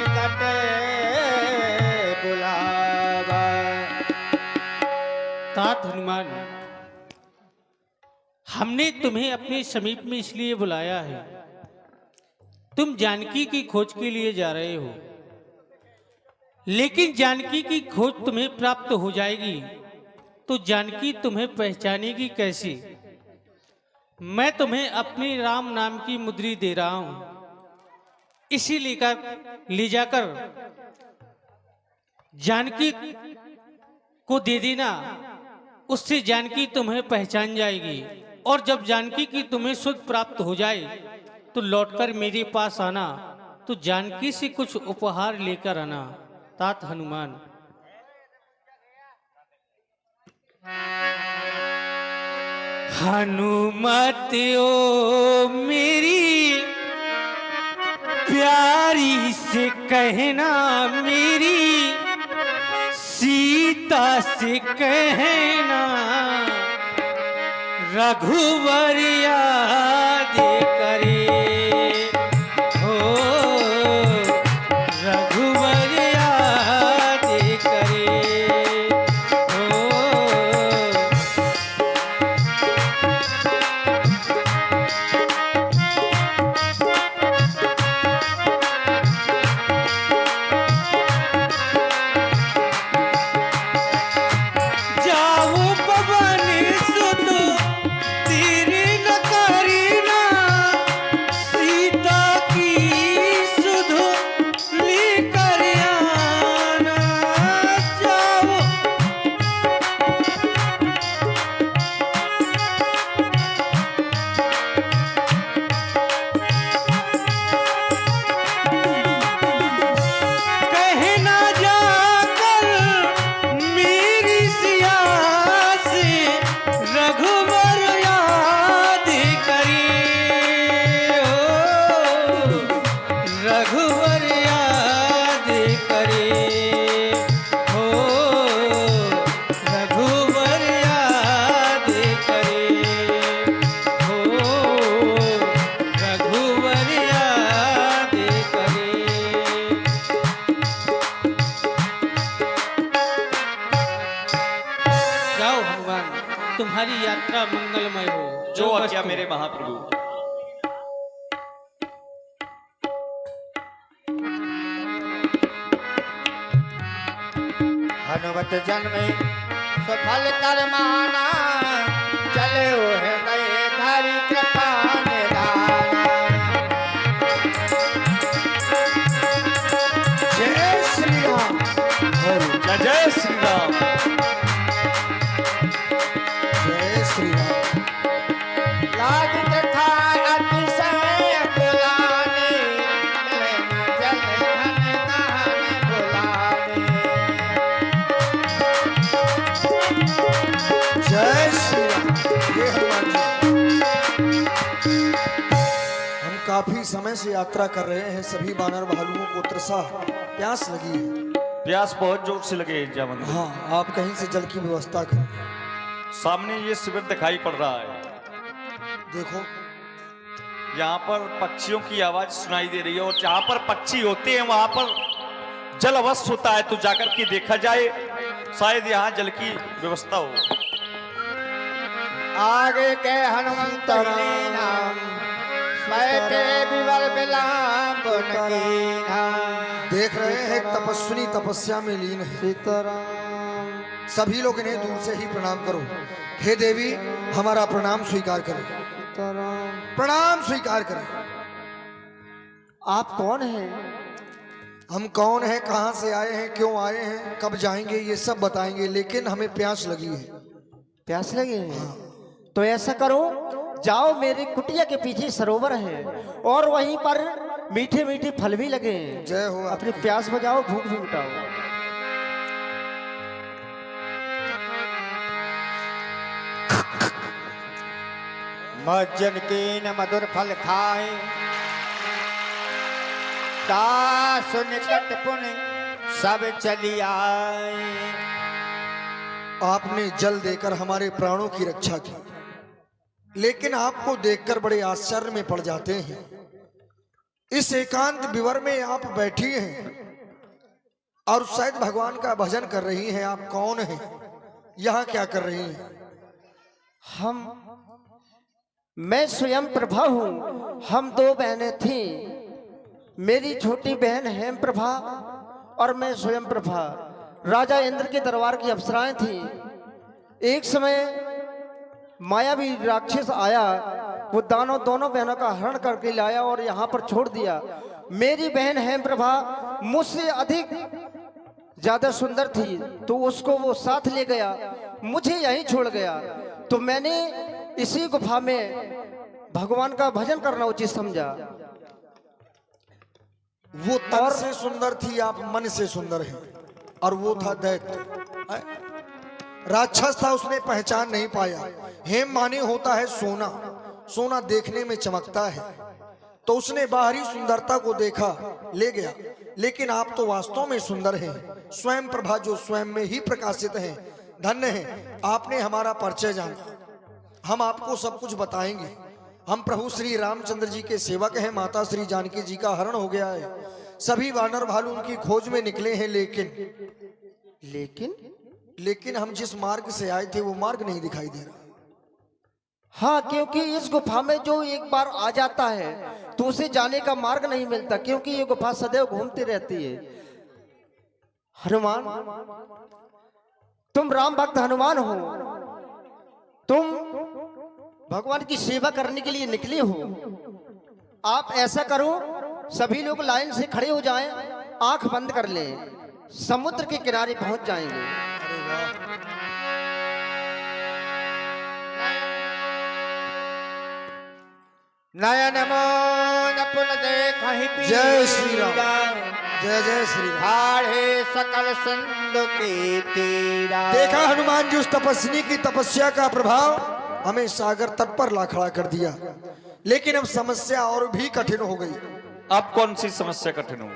निकट बुलावा। तात हनुमान, हमने तुम्हें अपने समीप में इसलिए बुलाया है, तुम जानकी की खोज के लिए जा रहे हो, लेकिन जानकी की खोज तुम्हें प्राप्त हो जाएगी तो जानकी तुम्हें पहचानेगी कैसे? मैं तुम्हें अपनी राम नाम की मुद्री दे रहा हूं, इसी ले जाकर जानकी को दे देना, उससे जानकी तुम्हें पहचान जाएगी। और जब जानकी की तुम्हें सुध प्राप्त हो जाए तो लौटकर मेरे पास आना, तो जानकी से कुछ उपहार लेकर आना। तात हनुमान। हनुमत ओ मेरी प्यारी से कहना, मेरी सीता से कहना, रघुवर याद करे हो, रघुवर याद करे हो। जाओ पवन सुत तीर न करीना, सीता की सुध लेकर आना। जाओ कहना जाकर मेरी सिया से, रघुवर याद करे हो, रघुवर याद करे हो, रघुवर याद करे हो, रघुवर याद करे। जाओ भगवान, तुम्हारी यात्रा मंगलमय हो। जो आज्ञा मेरे महाप्रभु। हनुमत जन्मे सफल कर माना, चले हो गए धरि कृपा निधाना। जय श्री राम। जय जय श्री राम। जय श्री राम। लागित था अतिशय बुलाने, मिले न जल धन दान बुलाने। जय श्री राम। ये हनुमान जी, हम काफी समय से यात्रा कर रहे हैं। सभी बानर भालुओं को तृषा प्यास लगी है। प्यास बहुत जोर से लगे जावन। हाँ, आप कहीं से जल की व्यवस्था करें। सामने ये शिविर दिखाई पड़ रहा है, देखो यहाँ पर पक्षियों की आवाज सुनाई दे रही है, और जहाँ पर पक्षी होते हैं वहां पर जल अवश्य होता है, तो जाकर के देखा जाए, शायद यहाँ जल की व्यवस्था हो। आगे के हनुमंत नाम, बैठे विवल विलाप उनकी नाम। देख रहे हैं तपस्विनी तपस्या में लीन है। सीताराम। सभी लोग इन्हें दूर से ही प्रणाम करो। हे देवी, हमारा प्रणाम स्वीकार करें। प्रणाम स्वीकार करें। आप कौन हैं? हम कौन हैं, कहां से आए हैं, क्यों आए हैं, कब जाएंगे, ये सब बताएंगे, लेकिन हमें प्यास लगी है। प्यास लगे हैं? तो ऐसा करो, जाओ, मेरी कुटिया के पीछे सरोवर है और वहीं पर मीठे मीठे फल भी लगे हैं। जय हो। अपनी प्यास बुझाओ, भूख भी मिटाओ। मज्जन की न मधुर फल खाए, तासु निकट पुण्य सब चली आए। आपने जल देकर हमारे प्राणों की रक्षा की, लेकिन आपको देखकर बड़े आश्चर्य में पड़ जाते हैं। इस एकांत विवर में आप बैठी हैं और शायद भगवान का भजन कर रही हैं। आप कौन हैं? यहाँ क्या कर रही हैं? मैं स्वयं प्रभा हूँ। हम दो बहनें थी। मेरी छोटी बहन हेम प्रभा और मैं स्वयं प्रभा। राजा इंद्र के दरबार की अप्सराएं थी। एक समय मायावी राक्षस आया, वो दोनों बहनों का हरण करके लाया और यहाँ पर छोड़ दिया। मेरी बहन हेम प्रभा मुझसे अधिक ज्यादा सुंदर थी, तो उसको वो साथ ले गया, मुझे यहीं छोड़ गया। तो मैंने इसी गुफा में भगवान का भजन करना उचित समझा। वो तन से सुंदर थी, आप मन से सुंदर हैं। और वो था दैत्य, राक्षस था, उसने पहचान नहीं पाया। हेम माने होता है सोना, सोना देखने में चमकता है, तो उसने बाहरी सुंदरता को देखा, ले गया। लेकिन आप तो वास्तव में सुंदर हैं, स्वयं प्रभा जो स्वयं में ही प्रकाशित हैं। धन्य हैं, आपने हमारा परिचय जाना। हम आपको सब कुछ बताएंगे। हम प्रभु श्री रामचंद्र जी के सेवक हैं। माता श्री जानकी जी का हरण हो गया है, सभी वानर भालू उनकी खोज में निकले हैं। लेकिन हम जिस मार्ग से आए थे वो मार्ग नहीं दिखाई दे रहा। हाँ, क्योंकि इस गुफा में जो एक बार आ जाता है तो उसे जाने का मार्ग नहीं मिलता, क्योंकि ये गुफा सदैव घूमती रहती है। हनुमान, तुम राम भक्त हनुमान हो, तुम भगवान की सेवा करने के लिए निकले हो। आप ऐसा करो, सभी लोग लाइन से खड़े हो जाएं, आंख बंद कर लें, समुद्र के किनारे पहुंच जाएंगे। अरे वाह, नयन मोन पुन देखहि जय श्री राम, जय जय श्री राम। हाड़े सकल सिंधु की तीरा। देखा हनुमान जी, उस तपस्वी की तपस्या का प्रभाव हमें सागर तट पर ला खड़ा कर दिया। लेकिन अब समस्या और भी कठिन हो गई। अब कौन सी समस्या कठिन हो?